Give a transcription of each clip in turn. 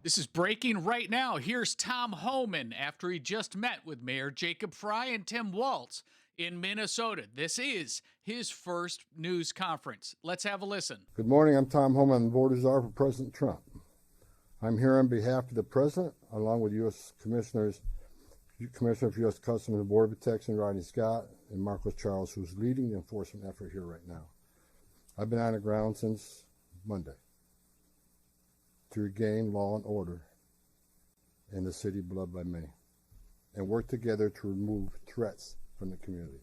This is breaking right now. Here's Tom Homan after he just met with Mayor Jacob Frey and Tim Walz in Minnesota. This is his first news conference. Let's have a listen. Good morning. I'm Tom Homan, Board Czar for President Trump. I'm here on behalf of the President, along with U.S. Commissioner for U.S. Customs and Border Protection, Rodney Scott, and Marcos Charles, who's leading the enforcement effort here right now. I've been on the ground since Monday to regain law and order in the city beloved by many, and work together to remove threats from the community.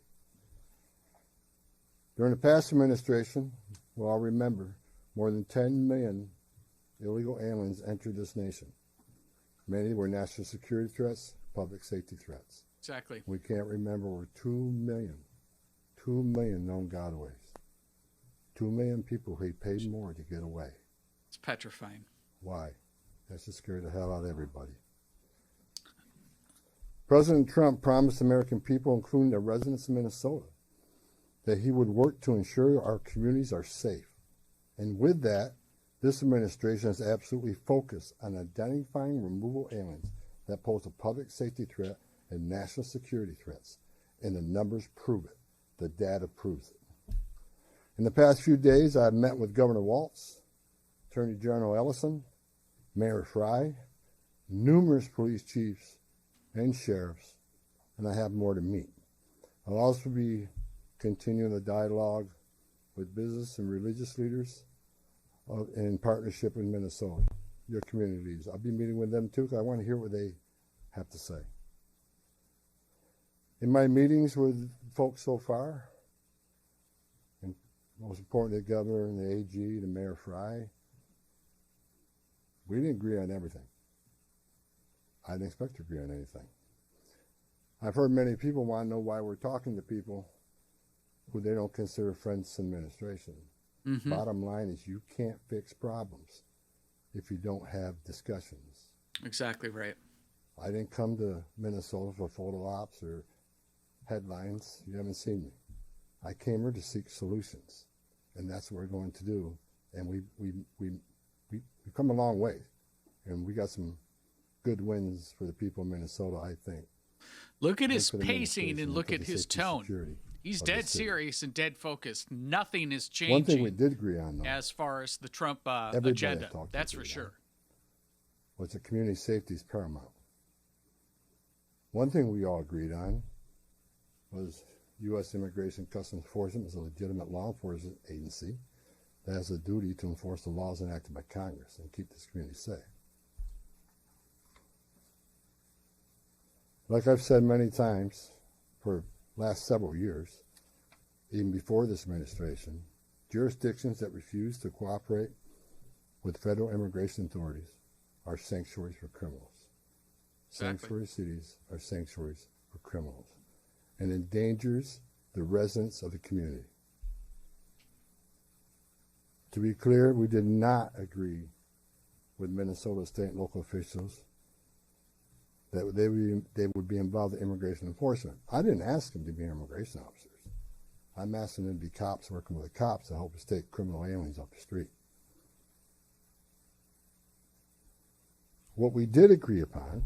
During the past administration, we'll all remember, more than 10 million illegal aliens entered this nation. Many were national security threats, public safety threats. Exactly. We can't remember over 2 million known gotaways. 2 million people who paid more to get away. It's petrifying. Why? That should scare the hell out of everybody. President Trump promised American people, including the residents of Minnesota, that he would work to ensure our communities are safe. And with that, this administration is absolutely focused on identifying removal aliens that pose a public safety threat and national security threats. And the numbers prove it. The data proves it. In the past few days, I've met with Governor Walz, Attorney General Ellison, Mayor Frey, numerous police chiefs and sheriffs, and I have more to meet. I'll also be continuing the dialogue with business and religious leaders in partnership with Minnesota, your communities. I'll be meeting with them too because I want to hear what they have to say. In my meetings with folks so far, and most important, the governor and the AG, the Mayor Frey, we didn't agree on everything. I didn't expect to agree on anything. I've heard many people want to know why we're talking to people who they don't consider friends in administration. Mm-hmm. Bottom line is you can't fix problems if you don't have discussions. Exactly right. I didn't come to Minnesota for photo ops or headlines. You haven't seen me. I came here to seek solutions, and that's what we're going to do. And we've come a long way, and we got some good wins for the people of Minnesota, I think. Look at his pacing and look at his tone. He's dead serious and dead focused. Nothing is changing. One thing we did agree on, though, as far as the Trump agenda, that's for sure, was that community safety is paramount. One thing we all agreed on was U.S. Immigration Customs Enforcement is a legitimate law enforcement agency that has a duty to enforce the laws enacted by Congress and keep this community safe. Like I've said many times for the last several years, even before this administration, jurisdictions that refuse to cooperate with federal immigration authorities are sanctuaries for criminals. Exactly. Sanctuary cities are sanctuaries for criminals and endangers the residents of the community. To be clear, we did not agree with Minnesota state and local officials that they would be involved in immigration enforcement. I didn't ask them to be immigration officers. I'm asking them to be cops working with the cops to help us take criminal aliens off the street. What we did agree upon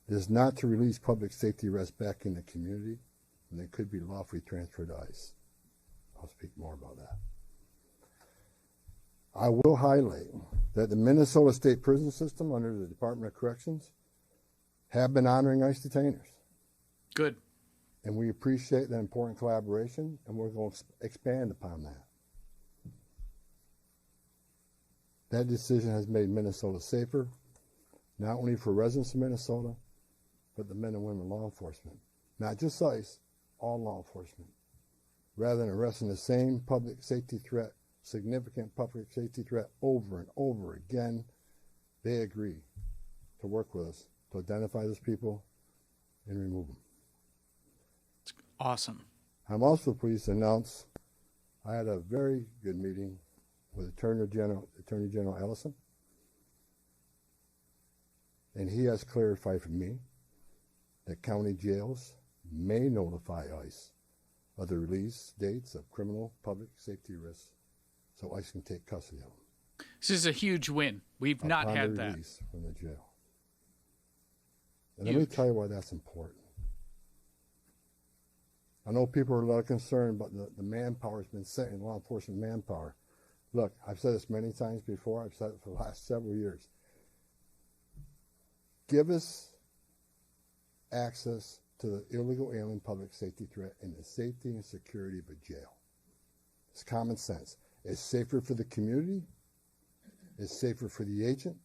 is not to release public safety arrests back in the community when they could be lawfully transferred to ICE. I'll speak more about that. I will highlight that the Minnesota State Prison System under the Department of Corrections have been honoring ICE detainers. Good. And we appreciate that important collaboration, and we're going to expand upon that. That decision has made Minnesota safer, not only for residents of Minnesota, but the men and women law enforcement. Not just ICE, all law enforcement. Rather than arresting the same public safety threat, significant public safety threat over and over again, they agree to work with us to identify those people and remove them. It's awesome. I'm also pleased to announce I had a very good meeting with Attorney General Ellison, and he has clarified for me that county jails may notify ICE of the release dates of criminal public safety risks so ICE can take custody of them. This is a huge win. We've not upon had their that. release from the jail. And let me tell you why that's important. I know people are a lot concerned about the manpower has been sent in law enforcement manpower. Look, I've said this many times before. I've said it for the last several years. Give us access to the illegal alien public safety threat and the safety and security of a jail. It's common sense. It's safer for the community, it's safer for the agent,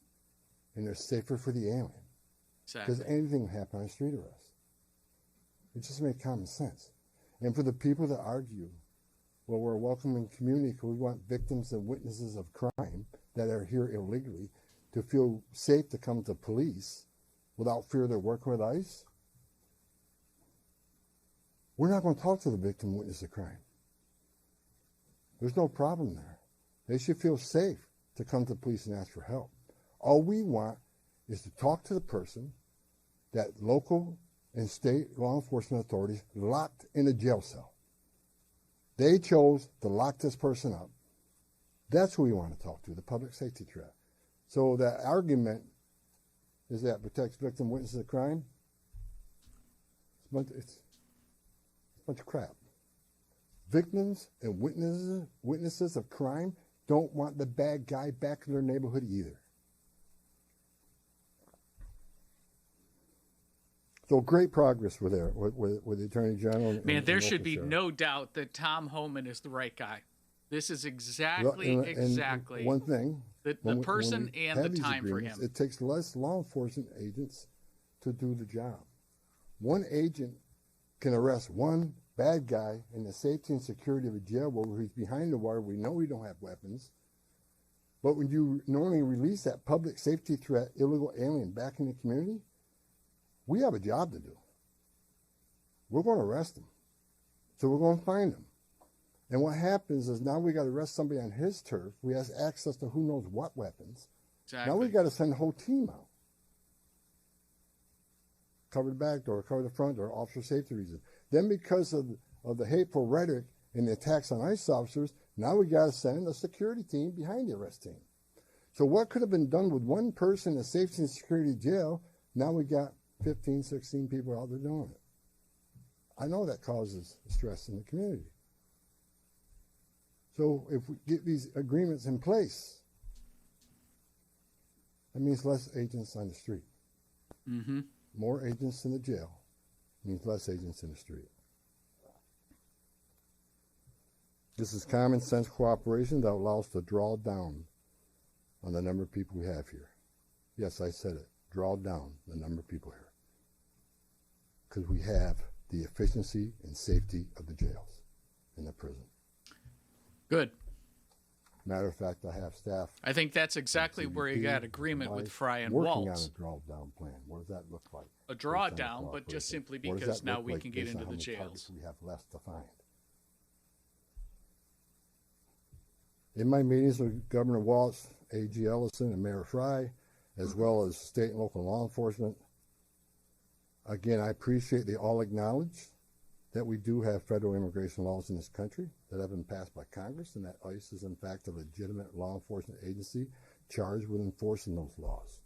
and it's safer for the alien. Exactly. Because anything can happen on a street arrest. It just makes common sense. And for the people that argue, well, we're a welcoming community because we want victims and witnesses of crime that are here illegally to feel safe to come to police without fear they're working with ICE, we're not going to talk to the victim and witness of crime. There's no problem there. They should feel safe to come to police and ask for help. All we want is to talk to the person that local and state law enforcement authorities locked in a jail cell. They chose to lock this person up. That's who we want to talk to, the public safety threat. So that argument is that protects victim witnesses of crime. It's a bunch of crap. Victims and witnesses of crime don't want the bad guy back in their neighborhood either. So great progress with the Attorney General. Man, there should be no doubt that Tom Homan is the right guy. This is exactly one thing. The person and the time for him. It takes less law enforcement agents to do the job. One agent can arrest one bad guy in the safety and security of a jail where he's behind the wire. We know we don't have weapons. But when you normally release that public safety threat, illegal alien back in the community, we have a job to do. We're going to arrest him. So we're going to find him. And what happens is now we got to arrest somebody on his turf. We have access to who knows what weapons. Exactly. Now we got to send the whole team out. Cover the back door, cover the front door, officer safety reasons. Then because of the hateful rhetoric and the attacks on ICE officers, now we got to send a security team behind the arrest team. So what could have been done with one person in a safety and security jail, now we got 15, 16 people out there doing it. I know that causes stress in the community. So if we get these agreements in place, that means less agents on the street. Mm-hmm. More agents in the jail means less agents in the street. This is common sense cooperation that allows us to draw down on the number of people we have here. Yes, I said it. Draw down the number of people here. Because we have the efficiency and safety of the jails and the prison. Good. Matter of fact, I have staff. I think that's exactly where you got agreement with Frey and working Walz. on a drawdown plan. What does that look like? A drawdown, but just simply because now we can get into the jails. We have less to find. In my meetings with Governor Walz, AG Ellison, and Mayor Frey, as well as state and local law enforcement, again, I appreciate they all acknowledge that we do have federal immigration laws in this country that have been passed by Congress, and that ICE is in fact a legitimate law enforcement agency charged with enforcing those laws.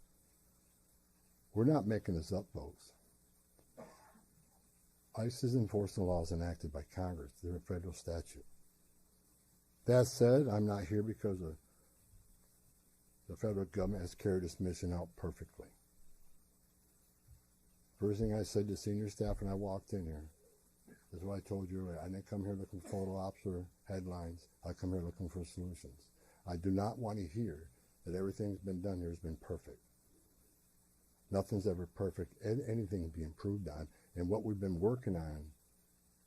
We're not making this up, folks. ICE is enforcing laws enacted by Congress. They're a federal statute. That said, I'm not here because the federal government has carried this mission out perfectly. First thing I said to senior staff when I walked in here is what I told you earlier. I didn't come here looking for photo ops or headlines. I come here looking for solutions. I do not want to hear that everything's been done here has been perfect. Nothing's ever perfect. Anything can be improved on. And what we've been working on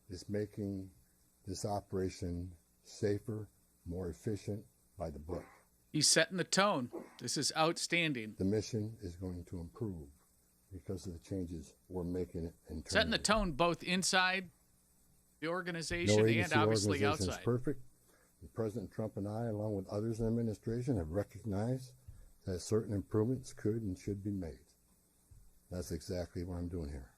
is making this operation safer, more efficient, by the book. He's setting the tone. This is outstanding. The mission is going to improve because of the changes we're making internally. Setting the tone both inside the organization and obviously outside. Is perfect. And President Trump and I, along with others in the administration, have recognized that certain improvements could and should be made. That's exactly what I'm doing here.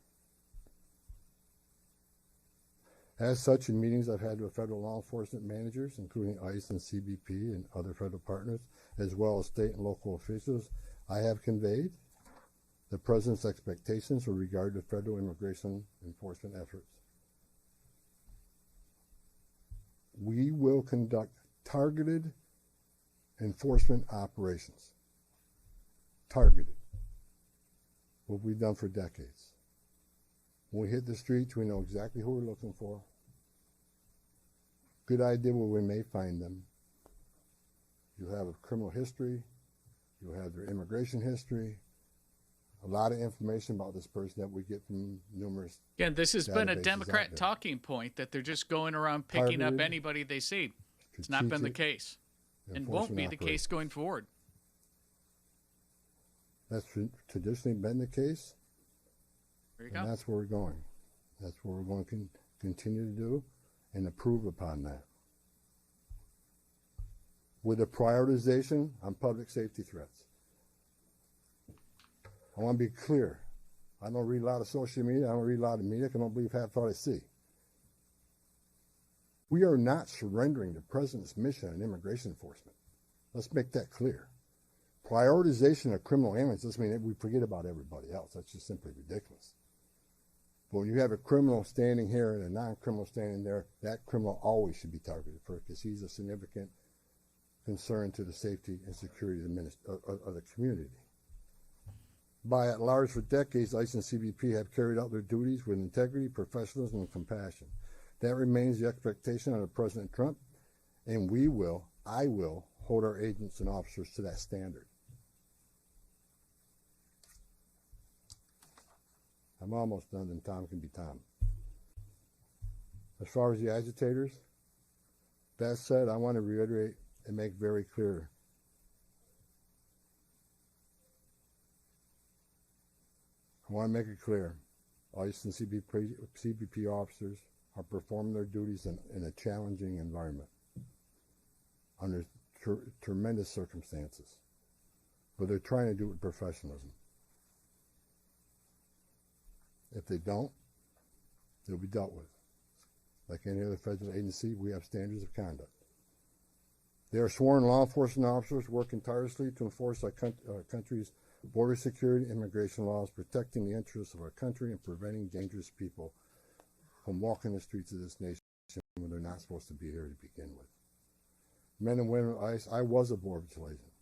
As such, in meetings I've had with federal law enforcement managers, including ICE and CBP and other federal partners, as well as state and local officials, I have conveyed the President's expectations with regard to federal immigration enforcement efforts. We will conduct targeted enforcement operations. Targeted. What we've done for decades. When we hit the streets, we know exactly who we're looking for. Good idea where we may find them. You have a criminal history. You have their immigration history. A lot of information about this person that we get from numerous. Again, this has been a Democrat talking point that they're just going around picking up anybody they see. It's not been the case, and won't be the case going forward. That's traditionally been the case. There you go. And that's where we're going. That's what we're going to continue to do and improve upon that. With a prioritization on public safety threats. I want to be clear. I don't read a lot of social media. I don't read a lot of media. I don't believe half what I see. We are not surrendering the President's mission in immigration enforcement. Let's make that clear. Prioritization of criminal aliens doesn't mean that we forget about everybody else. That's just simply ridiculous. But when you have a criminal standing here and a non-criminal standing there, that criminal always should be targeted first because he's a significant concern to the safety and security of the community. By at large for decades, ICE and CBP have carried out their duties with integrity, professionalism, and compassion. That remains the expectation of President Trump, and I will, hold our agents and officers to that standard. I'm almost done, and Tom can be Tom. As far as the agitators, that said, I want to reiterate and make very clear. I want to make it clear, ICE and CBP officers are performing their duties in a challenging environment under tremendous circumstances, but they're trying to do it with professionalism. If they don't, they'll be dealt with. Like any other federal agency, we have standards of conduct. They are sworn law enforcement officers working tirelessly to enforce our country's border security and immigration laws, protecting the interests of our country and preventing dangerous people from walking the streets of this nation when they're not supposed to be here to begin with. Men and women of ICE, I was a Border Patrol agent.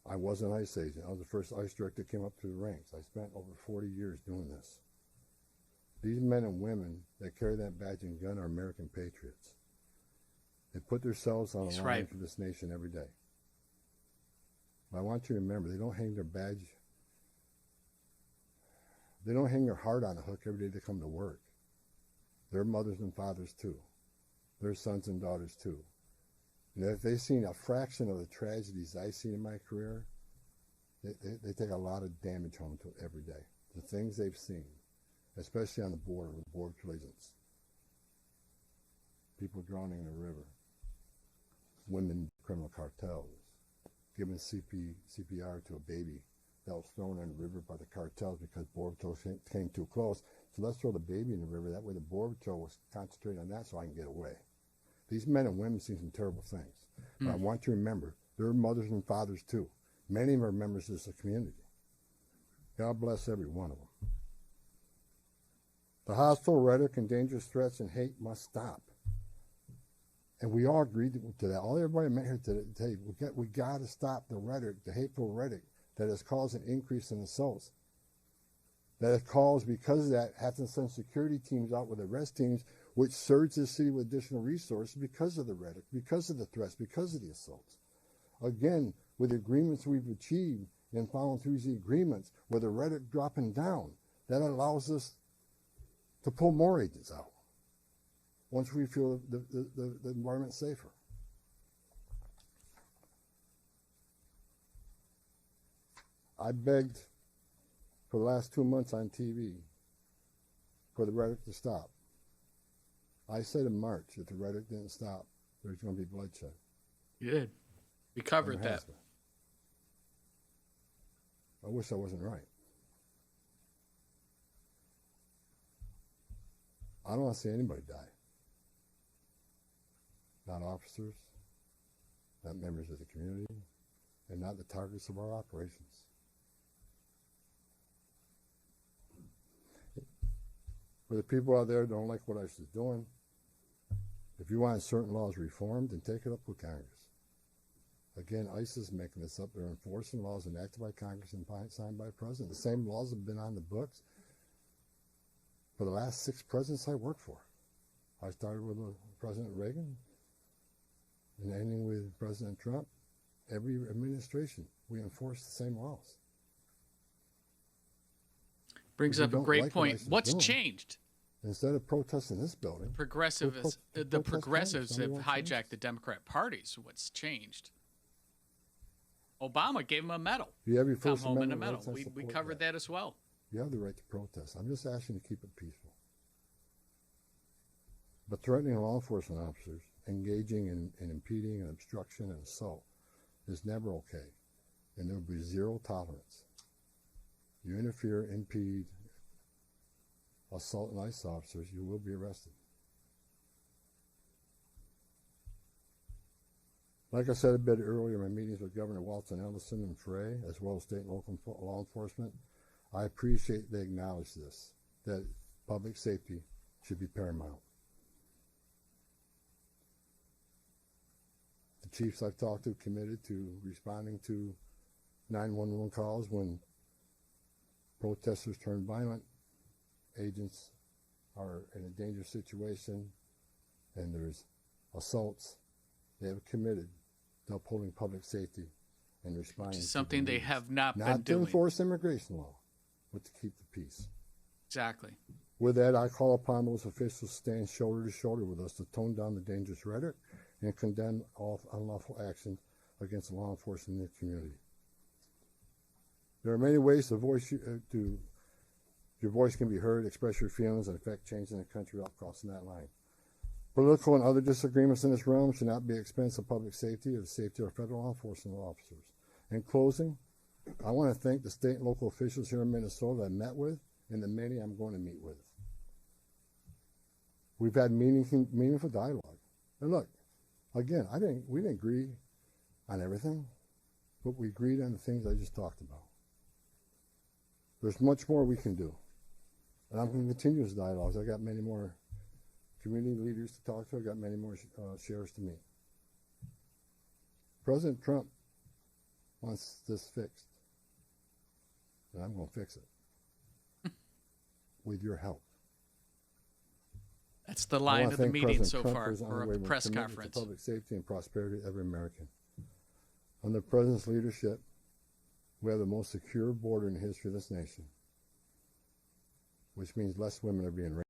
I was an ICE agent. I was the first ICE director that came up through the ranks. I spent over 40 years doing this. These men and women that carry that badge and gun are American patriots. They put themselves on the line for this nation every day. But I want you to remember, they don't hang their badge. They don't hang their heart on a hook every day they come to work. They're mothers and fathers too. They're sons and daughters too. And if they've seen a fraction of the tragedies I've seen in my career, they take a lot of damage home to every day. The things they've seen, especially on the border with border agents. People drowning in the river. Women criminal cartels. Giving CPR to a baby that was thrown in the river by the cartels because Border Patrol came too close. So let's throw the baby in the river. That way the Border Patrol was concentrating on that so I can get away. These men and women see some terrible things. But I want you to remember, they're mothers and fathers too. Many of them are members of this community. God bless every one of them. The hostile rhetoric and dangerous threats and hate must stop. And we all agreed to that. All everybody met here today, we got to stop the rhetoric, the hateful rhetoric that has caused an increase in assaults. That has caused, because of that, have to send security teams out with arrest teams, which surge the city with additional resources because of the rhetoric, because of the threats, because of the assaults. Again, with the agreements we've achieved and following through the agreements, with the rhetoric dropping down, that allows us to pull more agents out once we feel the environment safer. I begged for the last 2 months on TV for the rhetoric to stop. I said in March, if the rhetoric didn't stop, there's going to be bloodshed. You did. We covered that. I wish I wasn't right. I don't want to see anybody die. Not officers, not members of the community, and not the targets of our operations. For the people out there that don't like what ICE is doing, if you want certain laws reformed, then take it up with Congress. Again, ICE is making this up. They're enforcing laws enacted by Congress and signed by the president. The same laws have been on the books for the last 6 presidents I worked for. I started with President Reagan and ending with President Trump. Every administration, we enforce the same laws. Brings up a great point. What's changed? Instead of protesting this building, the progressives have hijacked the Democrat parties. What's changed? Obama gave him a medal. You have your Tom First Homan Amendment a medal. We covered that as well. You have the right to protest. I'm just asking you to keep it peaceful. But threatening law enforcement officers, engaging in impeding and obstruction and assault is never okay. And there will be zero tolerance. You interfere, impede, assault ICE officers, you will be arrested. Like I said a bit earlier in my meetings with Governor Walz and Ellison and Frey, as well as state and local law enforcement, I appreciate they acknowledge this, that public safety should be paramount. The chiefs I've talked to committed to responding to 911 calls when protesters turn violent, agents are in a dangerous situation, and there's assaults. They have committed to upholding public safety and responding. Which is something they have not been doing. Not to doing. enforce immigration law, but to keep the peace. Exactly. With that, I call upon those officials to stand shoulder to shoulder with us to tone down the dangerous rhetoric and condemn all unlawful actions against law enforcement in the community. There are many ways your voice can be heard, express your feelings, and affect change in the country without crossing that line. Political and other disagreements in this realm should not be at the expense of public safety or the safety of federal law enforcement officers. In closing, I want to thank the state and local officials here in Minnesota that I met with and the many I'm going to meet with. We've had meaningful dialogue. And look, again, we didn't agree on everything, but we agreed on the things I just talked about. There's much more we can do. And I'm going to continue this dialogue. I got many more community leaders to talk to. I got many more sheriffs to meet. President Trump wants this fixed. And I'm going to fix it. With your help. That's the line of the meeting so far, or of the press conference. conference. To public safety and prosperity of every American. Under the President's leadership, we have the most secure border in the history of this nation, which means less women are being raped,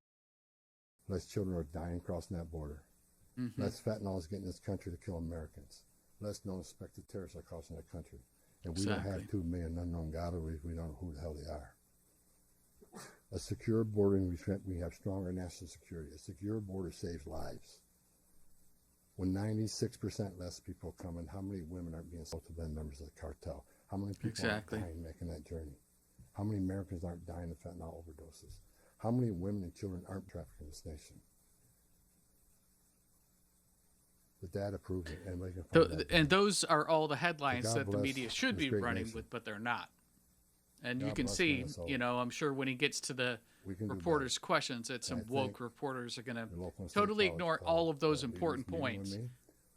less children are dying crossing that border, less fentanyl is getting in this country to kill Americans, less known suspected terrorists are crossing that country. And we don't have 2 million unknown gotaways. We don't know who the hell they are. A secure border, we have stronger national security. A secure border saves lives. When 96% less people come in, how many women aren't being assaulted by members of the cartel? How many people aren't dying making that journey? How many Americans aren't dying of fentanyl overdoses? How many women and children aren't trafficked in this nation? The data proves it. Anybody can find that. And those are all the headlines that the media should be running with, but they're not. And you can see, I'm sure when he gets to the reporters' questions, that some woke reporters are going to totally ignore all of those important points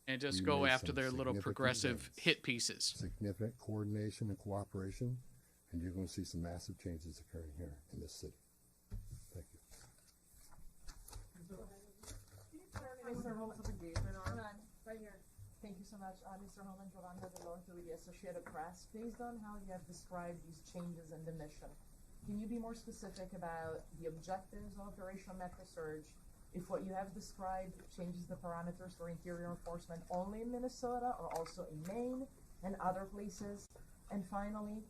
and just go after their little progressive hit pieces. Significant coordination and cooperation, and you're going to see some massive changes occurring here in this city. Thank you. Mr. Holman, right here. Thank you so much, Mr. Homan, Giovanna Delon to the Associated Press. Based on how you have described these changes in the mission, can you be more specific about the objectives of Operation Metro Surge? If what you have described changes the parameters for interior enforcement only in Minnesota or also in Maine and other places? And finally,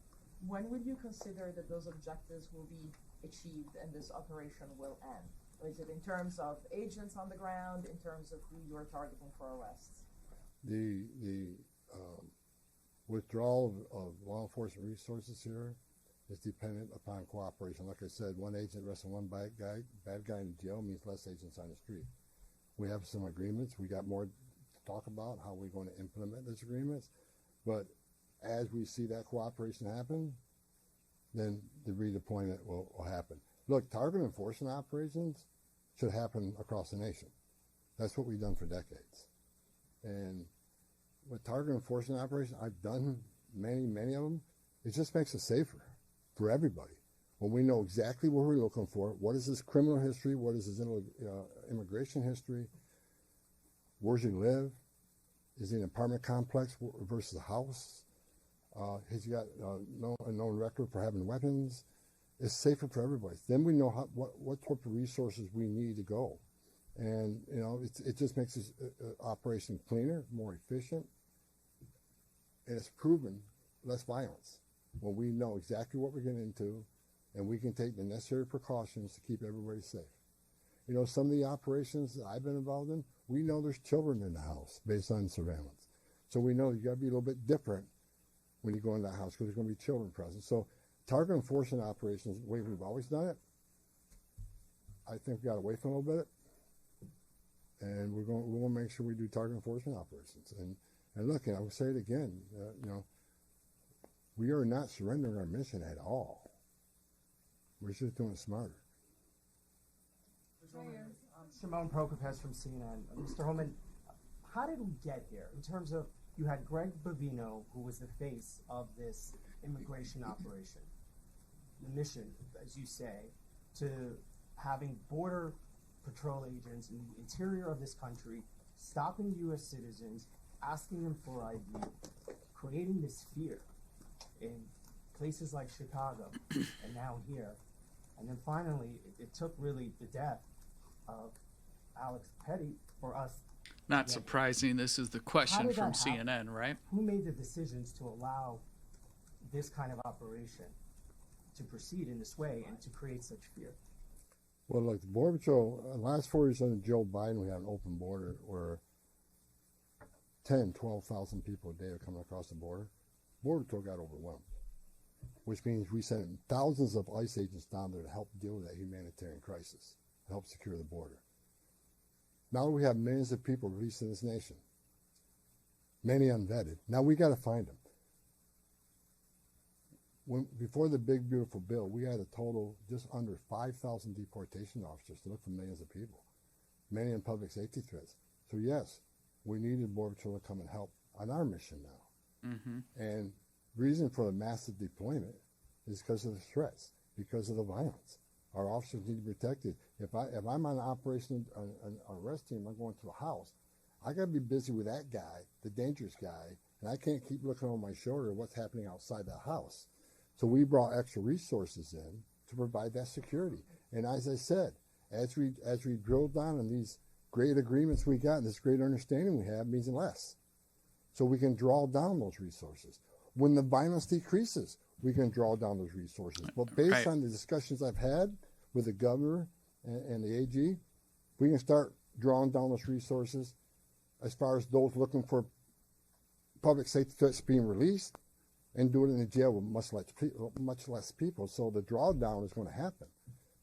when would you consider that those objectives will be achieved and this operation will end? Is it in terms of agents on the ground, in terms of who you are targeting for arrests? The withdrawal of law enforcement resources here is dependent upon cooperation. Like I said, one agent arresting one bad guy in jail means less agents on the street. We have some agreements. We got more to talk about how we're going to implement those agreements. But as we see that cooperation happen, then the redeployment will happen. Look, target enforcement operations should happen across the nation. That's what we've done for decades. And with target enforcement operations, I've done many of them. It just makes it safer for everybody. When we know exactly what we're looking for, what is his criminal history, what is his immigration history, where's he live, is he in an apartment complex versus a house, has he got a known record for having weapons, it's safer for everybody. Then we know what type of resources we need to go. And, it just makes this operation cleaner, more efficient, and it's proven less violence when we know exactly what we're getting into and we can take the necessary precautions to keep everybody safe. Some of the operations that I've been involved in, we know there's children in the house based on surveillance. So we know you got to be a little bit different when you go into the house because there's going to be children present. So target enforcement operations, the way we've always done it, I think we got away from a little bit. And we're going to make sure we do target enforcement operations. And look, I will say it again, we are not surrendering our mission at all. We're just doing it smarter. Shimon Prokopez from CNN. Mr. Homan, how did we get here in terms of you had Greg Bovino, who was the face of this immigration operation, the mission, as you say, to having border patrol agents in the interior of this country, stopping U.S. citizens, asking them for ID, creating this fear in places like Chicago and now here. And then finally, it took really the death of Alex Petty for us. Not surprising. This is the question from CNN, happen? Right? Who made the decisions to allow this kind of operation to proceed in this way and to create such fear? Well, look, the Border Patrol, last 4 years under Joe Biden, we had an open border where 10, 12,000 people a day are coming across the border. Border Patrol got overwhelmed, which means we sent thousands of ICE agents down there to help deal with that humanitarian crisis, to help secure the border. Now we have millions of people released in this nation, many unvetted. Now we got to find them. Before the big, beautiful bill, we had a total just under 5,000 deportation officers to look for millions of people, many in public safety threats. So yes, we needed Border Patrol to come and help on our mission now. Mm-hmm. And the reason for the massive deployment is because of the threats, because of the violence. Our officers need to be protected. If I'm on an operation, an arrest team, I'm going to a house, I got to be busy with that guy, the dangerous guy, and I can't keep looking over my shoulder at what's happening outside the house. So we brought extra resources in to provide that security. And as I said, as we drilled down on these great agreements we got and this great understanding we have means less. So we can draw down those resources. When the violence decreases, we can draw down those resources. But based on the discussions I've had with the governor and the AG, we can start drawing down those resources as far as those looking for public safety threats being released and do it in the jail with much less people. So the drawdown is going to happen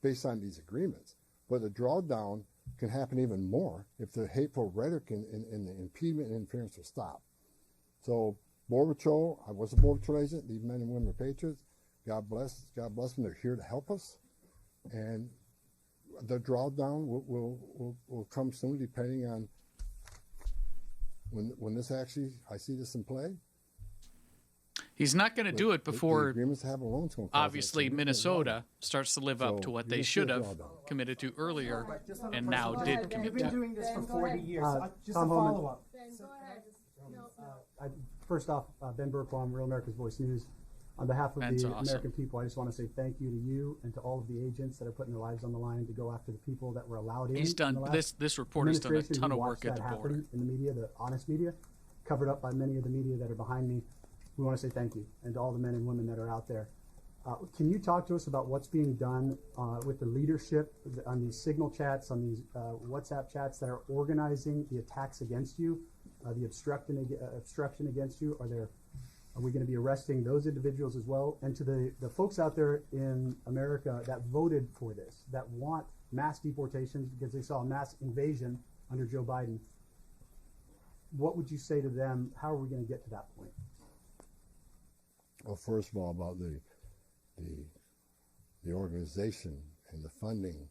based on these agreements. But the drawdown can happen even more if the hateful rhetoric and the impediment and interference will stop. So Border Patrol, I was a Border Patrol agent. These men and women are patriots. God bless them. They're here to help us. And the drawdown will come soon depending on when this actually, I see this in play. He's not going to do it before, obviously, Minnesota starts to live up to what they should have committed to earlier and now did commit to. They've been doing this for 40 years. Just a Tom Homan. follow-up. First off, Ben Burkbaum, Real America's Voice News. On behalf of Ben's the awesome. American people, I just want to say thank you to you and to all of the agents that are putting their lives on the line to go after the people that were allowed in. He's done this report has done a ton of work at the border. In the media, the honest media, covered up by many of the media that are behind me. We want to say thank you, and to all the men and women that are out there. Can you talk to us about what's being done with the leadership on these signal chats, on these WhatsApp chats that are organizing the attacks against you, the obstruction against you? Are we going to be arresting those individuals as well? And to the folks out there in America that voted for this, that want mass deportations because they saw a mass invasion under Joe Biden, what would you say to them? How are we going to get to that point? Well, first of all, about the organization and the funding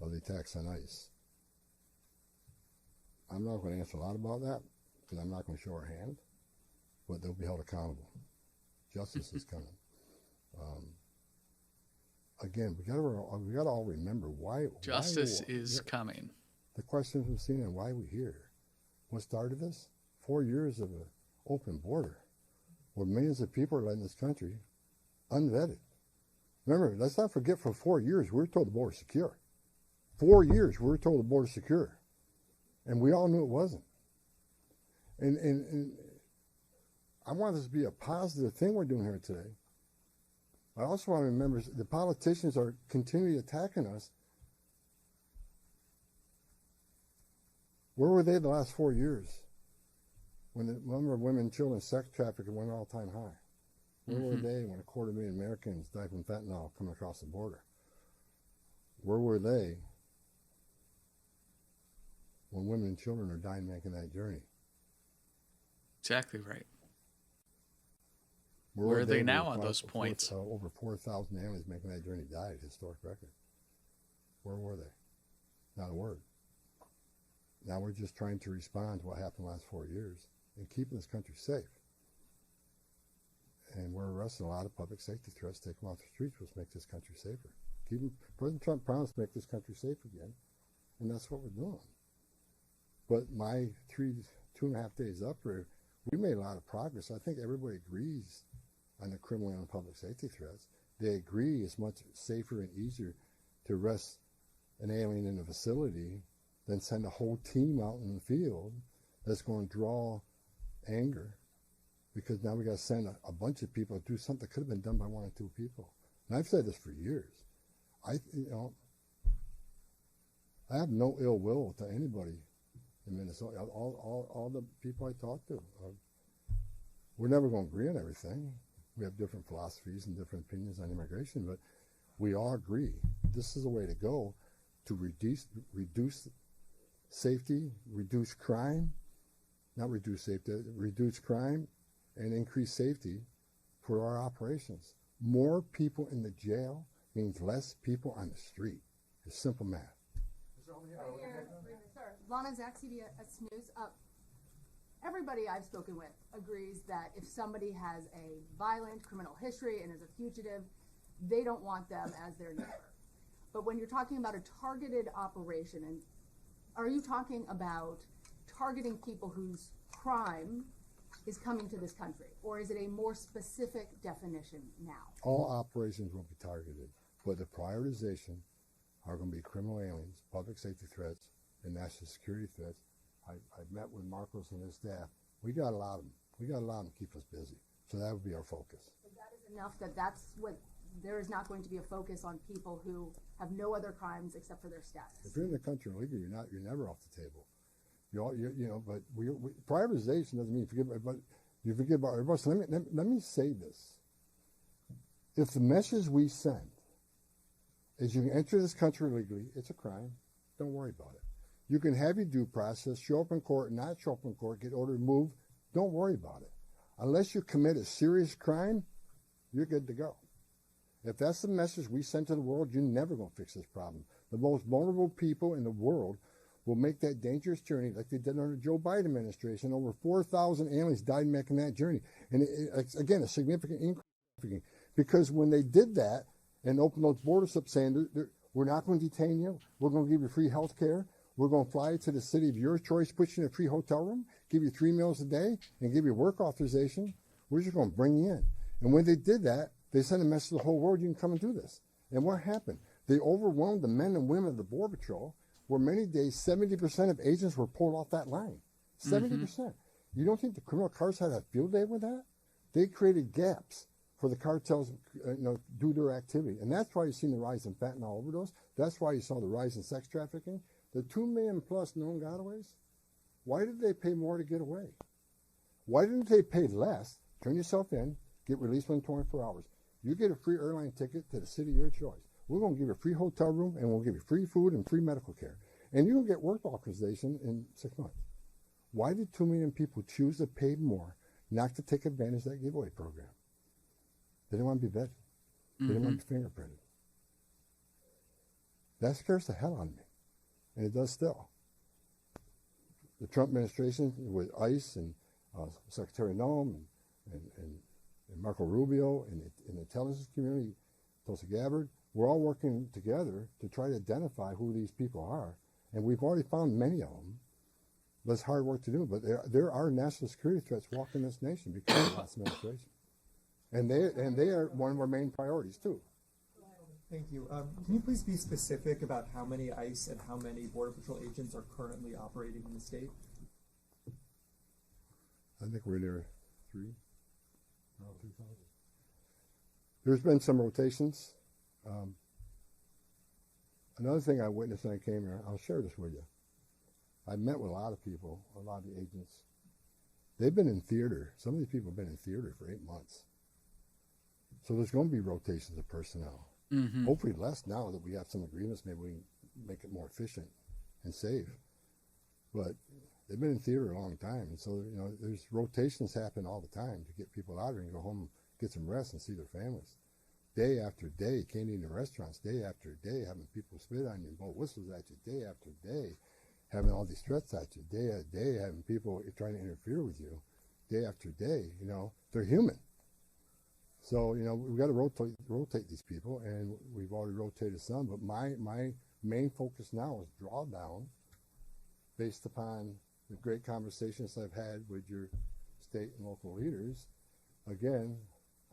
of the attacks on ICE. I'm not going to answer a lot about that because I'm not going to show our hand, but they'll be held accountable. Justice is coming. Again, we got to all remember why Justice is coming. The question from CNN: why are we here? What started this? 4 years of an open border, where millions of people are let in this country unvetted. Remember, let's not forget, for 4 years we were told the border secure. 4 years we were told the border secure, and we all knew it wasn't. And I want this to be a positive thing we're doing here today. I also want to remember the politicians are continually attacking us. Where were they the last 4 years when the number of women and children sex trafficking went all-time high? Where were they when 250,000 Americans died from fentanyl coming across the border? Where were they when women and children are dying making that journey? Exactly right. Where are they now on those points? Over 4,000 families making that journey died, historic record. Where were they? Not a word. Now we're just trying to respond to what happened the last 4 years and keeping this country safe. And we're arresting a lot of public safety threats, take them off the streets, which make this country safer. President Trump promised to make this country safe again, and that's what we're doing. But my 2.5 days up here, we made a lot of progress. I think everybody agrees on the criminal and public safety threats. They agree it's much safer and easier to arrest an alien in a facility than send a whole team out in the field that's going to draw anger, because now we got to send a bunch of people to do something that could have been done by 1 or 2 people. And I've said this for years. I have no ill will to anybody in Minnesota. All the people I talk to, we're never going to agree on everything. We have different philosophies and different opinions on immigration, but we all agree this is the way to go to reduce safety, reduce crime, not reduce safety, reduce crime and increase safety for our operations. More people in the jail means less people on the street. It's simple math. Lana Zach, CBS News. Everybody I've spoken with agrees that if somebody has a violent criminal history and is a fugitive, they don't want them as their neighbor. But when you're talking about a targeted operation, and are you talking about targeting people whose crime is coming to this country, or is it a more specific definition now? All operations will be targeted, but the prioritization are going to be criminal aliens, public safety threats, and national security threats. I've met with Marcos and his staff. We got to allow them. We got to allow them to keep us busy. So that would be our focus. But that is enough that's what, there is not going to be a focus on people who have no other crimes except for their status. If you're in the country illegally, you're never off the table. But prioritization doesn't mean you forget about everybody. So let me say this. If the message we send is you can enter this country illegally, it's a crime, don't worry about it. You can have your due process, show up in court, not show up in court, get ordered removed, don't worry about it. Unless you commit a serious crime, you're good to go. If that's the message we send to the world, you're never going to fix this problem. The most vulnerable people in the world will make that dangerous journey like they did under the Joe Biden administration. Over 4,000 aliens died making that journey. And it's, again, a significant increase. Because when they did that and opened those borders up saying, we're not going to detain you, we're going to give you free health care, we're going to fly you to the city of your choice, put you in a free hotel room, give you 3 meals a day, and give you work authorization, we're just going to bring you in. And when they did that, they sent a message to the whole world, you can come and do this. And what happened? They overwhelmed the men and women of the Border Patrol, where many days 70% of agents were pulled off that line. 70%. You don't think the criminal cartels had a field day with that? They created gaps for the cartels do their activity. And that's why you've seen the rise in fentanyl overdose. That's why you saw the rise in sex trafficking. The 2 million plus known gotaways, why did they pay more to get away? Why didn't they pay less turn yourself in, get released within 24 hours. You get a free airline ticket to the city of your choice. We're going to give you a free hotel room, and we'll give you free food and free medical care. And you're going to get work authorization in 6 months. Why did 2 million people choose to pay more not to take advantage of that giveaway program? They didn't want to be vetted. They didn't want to be fingerprinted. That scares the hell out of me, and it does still. The Trump administration with ICE and Secretary Noem and Marco Rubio and the intelligence community, Tulsi Gabbard, we're all working together to try to identify who these people are, and we've already found many of them. But it's hard work to do. But there are national security threats walking this nation because of the last administration, and they are one of our main priorities too. Thank you. Can you please be specific about how many ICE and how many Border Patrol agents are currently operating in the state? I think we're near 3,000. There's been some rotations. Another thing I witnessed when I came here, I'll share this with you. I met with a lot of people, a lot of the agents. They've been in theater. Some of these people have been in theater for 8 months. So there's going to be rotations of personnel. Hopefully less now that we have some agreements. Maybe we can make it more efficient and safe. But they've been in theater a long time. And so, there's rotations happen all the time to get people out of here and go home, get some rest and see their families. Day after day, can't eat in restaurants, day after day, having people spit on you and blow whistles at you, day after day, having all these threats at you, day after day, having people trying to interfere with you, day after day. They're human. So, we've got to rotate these people, and we've already rotated some, but my main focus now is drawdown based upon the great conversations I've had with your state and local leaders. Again,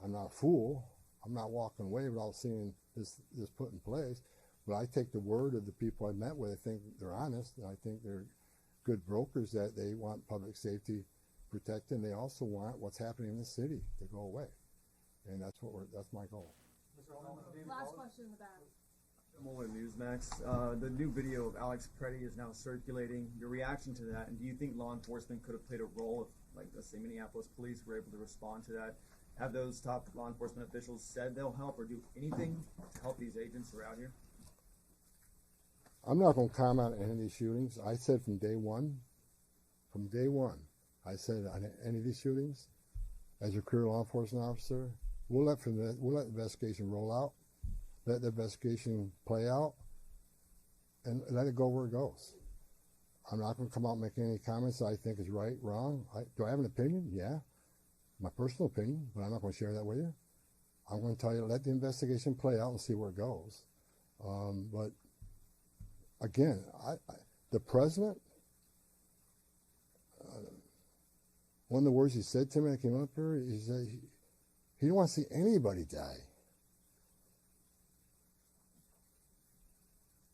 I'm not a fool. I'm not walking away without seeing this put in place, but I take the word of the people I met with. I think they're honest, and I think they're good brokers, that they want public safety protected, and they also want what's happening in the city to go away. And that's my goal. Last question in the back. Mullen Newsmax. The new video of Alex Preddy is now circulating. Your reaction to that, and do you think law enforcement could have played a role if, let's say, Minneapolis police were able to respond to that? Have those top law enforcement officials said they'll help or do anything to help these agents around here? I'm not going to comment on any of these shootings. I said from day one, I said on any of these shootings, as a career law enforcement officer, we'll let the investigation roll out, let the investigation play out, and let it go where it goes. I'm not going to come out and make any comments that I think is right, wrong. Do I have an opinion? Yeah, my personal opinion, but I'm not going to share that with you. I'm going to tell you, let the investigation play out and see where it goes. But again, the president, one of the words he said to me when I came up here, he said he didn't want to see anybody die.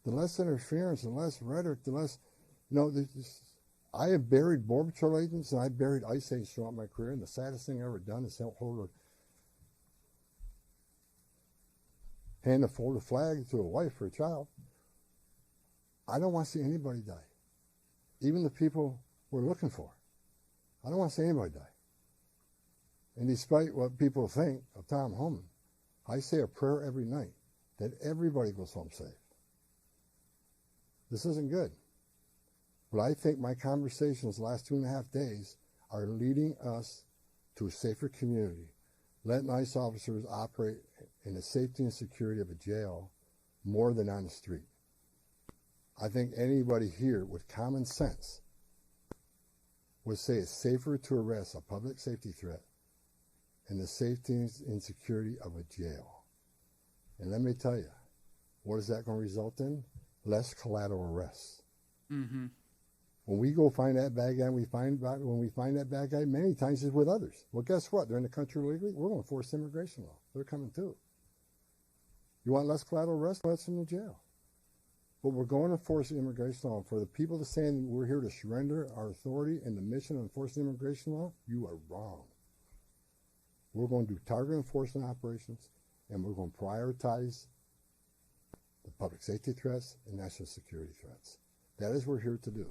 The less interference, the less rhetoric, the less, I have buried Border Patrol agents and I buried ICE agents throughout my career, and the saddest thing I've ever done is hand a folded flag to a wife or a child. I don't want to see anybody die, even the people we're looking for. I don't want to see anybody die. And despite what people think of Tom Homan, I say a prayer every night that everybody goes home safe. This isn't good. But I think my conversations the last 2.5 days are leading us to a safer community. Letting ICE officers operate in the safety and security of a jail more than on the street. I think anybody here with common sense would say it's safer to arrest a public safety threat in the safety and security of a jail. And let me tell you, what is that going to result in? Less collateral arrests. Mm-hmm. When we go find that bad guy, when we find that bad guy, many times it's with others. Well, guess what? They're in the country illegally. We're going to force immigration law. They're coming too. You want less collateral arrest? Let them in the jail. But we're going to force immigration law. For the people that saying we're here to surrender our authority and the mission of enforcing immigration law, you are wrong. We're going to do target enforcement operations, and we're going to prioritize the public safety threats and national security threats. That is what we're here to do.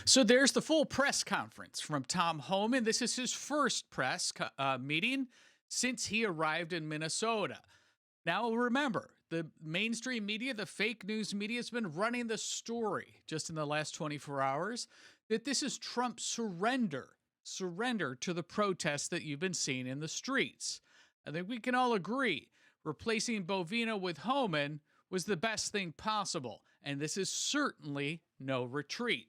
So there's the full press conference from Tom Homan. This is his first press meeting since he arrived in Minnesota. Now, remember, the mainstream media, the fake news media, has been running the story just in the last 24 hours that this is Trump's surrender to the protests that you've been seeing in the streets. I think we can all agree replacing Bovino with Homan was the best thing possible, and this is certainly no retreat.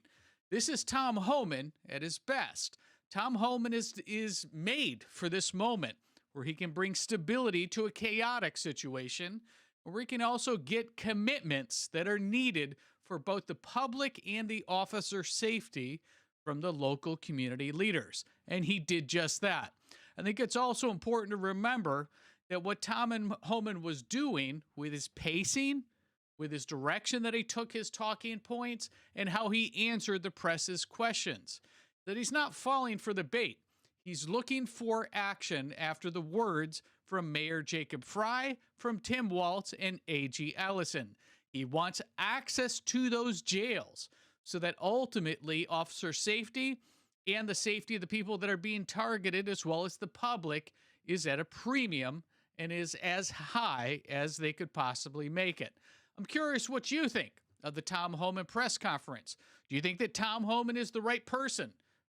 This is Tom Homan at his best. Tom Homan is made for this moment where he can bring stability to a chaotic situation, where he can also get commitments that are needed for both the public and the officer safety from the local community leaders. And he did just that. I think it's also important to remember that what Tom Homan was doing with his pacing, with his direction that he took his talking points, and how he answered the press's questions, that he's not falling for the bait. He's looking for action after the words from Mayor Jacob Frey, from Tim Walz, and AG Ellison. He wants access to those jails so that ultimately officer safety and the safety of the people that are being targeted, as well as the public, is at a premium and is as high as they could possibly make it. I'm curious what you think of the Tom Homan press conference. Do you think that Tom Homan is the right person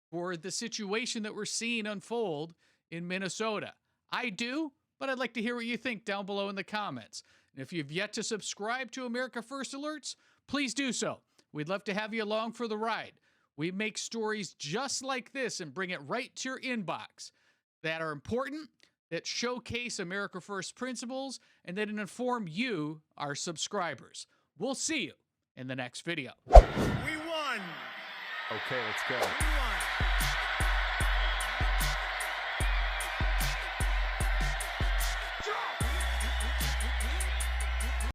for the situation that we're seeing unfold in Minnesota? I do, but I'd like to hear what you think down below in the comments. And if you've yet to subscribe to America First Alerts, please do so. We'd love to have you along for the ride. We make stories just like this and bring it right to your inbox that are important, that showcase America First principles, and that inform you, our subscribers. We'll see you in the next video. We won! Okay, let's go. We won!